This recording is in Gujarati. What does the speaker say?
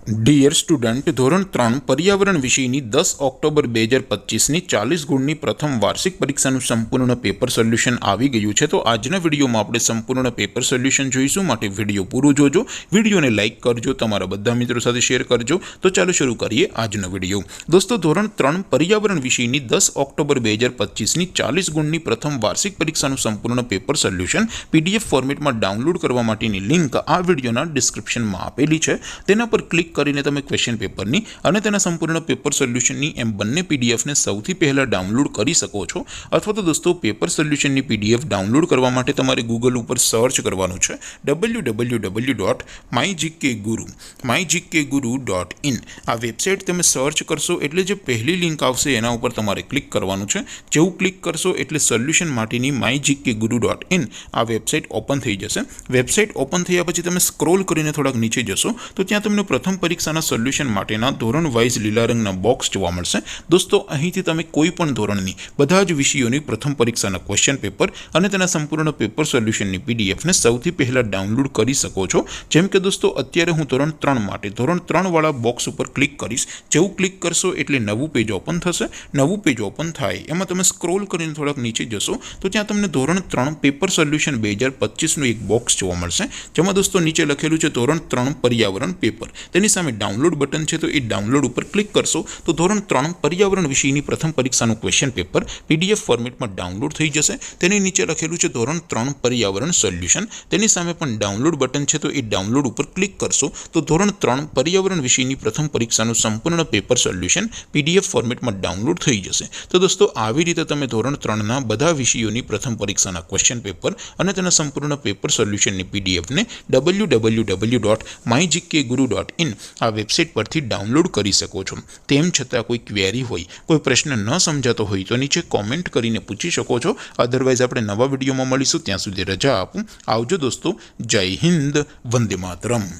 ડિયર સ્ટુડન્ટ, ધોરણ 3 પર્યાવરણ વિષયની 10 ઓક્ટોબર 2025ની 40 ગુણની પ્રથમ વાર્ષિક પરીક્ષાનું સંપૂર્ણ પેપર સોલ્યુશન આવી ગયું છે। તો આજના વિડીયોમાં આપણે સંપૂર્ણ પેપર સોલ્યુશન જોઈશું, માટે વિડીયો પૂરો જોજો, વિડીયોને લાઇક કરજો, તમારા બધા મિત્રો સાથે શેર કરજો। તો ચાલો શરૂ કરીએ આજનો વિડીયો। દોસ્તો, ધોરણ 3 પર્યાવરણ વિષયની 10 ઓક્ટોબર 2025ની 40 ગુણની પ્રથમ વાર્ષિક પરીક્ષાનું સંપૂર્ણ પેપર સોલ્યુશન PDF ફોર્મેટમાં ડાઉનલોડ કરવા માટેની લિંક આ વિડીયોના ડિસ્ક્રિપ્શનમાં આપેલી છે। તેના પર ક્લિક કરીને તમે ક્વેશ્ચન પેપરની અને તેના સંપૂર્ણ પેપર સોલ્યુશનની એમ બંને પીડીએફને સૌથી પહેલા ડાઉનલોડ કરી શકો છો। અથવા તો દોસ્તો, પેપર સોલ્યુશનની પીડીએફ ડાઉનલોડ કરવા માટે તમારે ગૂગલ ઉપર સર્ચ કરવાનું છે www.mygkguru.in। આ વેબસાઇટ તમે સર્ચ કરશો એટલે જે પહેલી લિંક આવશે એના ઉપર તમારે ક્લિક કરવાનું છે। જેવું ક્લિક કરશો એટલે સોલ્યુશન માટેની mygkguru.in આ વેબસાઇટ ઓપન થઈ જશે। વેબસાઇટ ઓપન થયા પછી તમે સ્ક્રોલ કરીને થોડાક નીચે જશો તો ત્યાં તમને પ્રથમ પરીક્ષાના સોલ્યુશન માટેના ધોરણ વાઇઝ લીલા રંગના બોક્સ જોવા મળશે। દોસ્તો, અહીંથી તમે કોઈ પણ ધોરણની બધા જ વિષયોની પ્રથમ પરીક્ષાના ક્વેશ્ચન પેપર અને તેના સંપૂર્ણ પેપર સોલ્યુશનની પીડીએફને સૌથી પહેલા ડાઉનલોડ કરી શકો છો। જેમ કે દોસ્તો, અત્યારે હું ધોરણ 3 માટે ધોરણ 3 વાળા બોક્સ ઉપર ક્લિક કરીશ। જેવું ક્લિક કરશો એટલે નવું પેજ ઓપન થશે। નવું પેજ ઓપન થાય એમાં તમે સ્ક્રોલ કરીને થોડાક નીચે જશો તો ત્યાં તમને ધોરણ 3 પેપર સોલ્યુશન 2025નું એક બોક્સ જોવા મળશે, જેમાં દોસ્તો નીચે લખેલું છે ધોરણ 3 પર્યાવરણ પેપર। તેની સામે ડાઉનલોડ બટન છે, તો એ ડાઉનલોડ ઉપર ક્લિક કરશો તો ધોરણ 3 પર્યાવરણ વિષયની પ્રથમ પરીક્ષાનું ક્વેશ્ચન પેપર PDF ફોર્મેટમાં ડાઉનલોડ થઈ જશે। તેની નીચે લખેલું છે ધોરણ 3 પર્યાવરણ સોલ્યુશન। તેની સામે પણ ડાઉનલોડ બટન છે, તો એ ડાઉનલોડ ઉપર ક્લિક કરશો તો ધોરણ 3 પર્યાવરણ વિષયની પ્રથમ પરીક્ષાનું સંપૂર્ણ પેપર સોલ્યુશન PDF ફોર્મેટમાં ડાઉનલોડ થઈ જશે। તો દોસ્તો, આવી રીતે તમે ધોરણ 3ના બધા વિષયોની પ્રથમ પરીક્ષાના ક્વેશ્ચન પેપર અને તેના સંપૂર્ણ પેપર સોલ્યુશનની પીડીએફને www.mygkguru.in આ વેબસાઇટ પરથી ડાઉનલોડ કરી શકો છો। તેમ છતાં કોઈ ક્વેરી હોય, કોઈ પ્રશ્ન ન સમજાતો હોય તો નીચે કોમેન્ટ કરીને પૂછી શકો છો। અધરવાઇઝ આપણે નવા વિડીયોમાં મળીશું, ત્યાં સુધી રજા આપું। આવજો દોસ્તો, જય હિન્દ, વંદે માતરમ।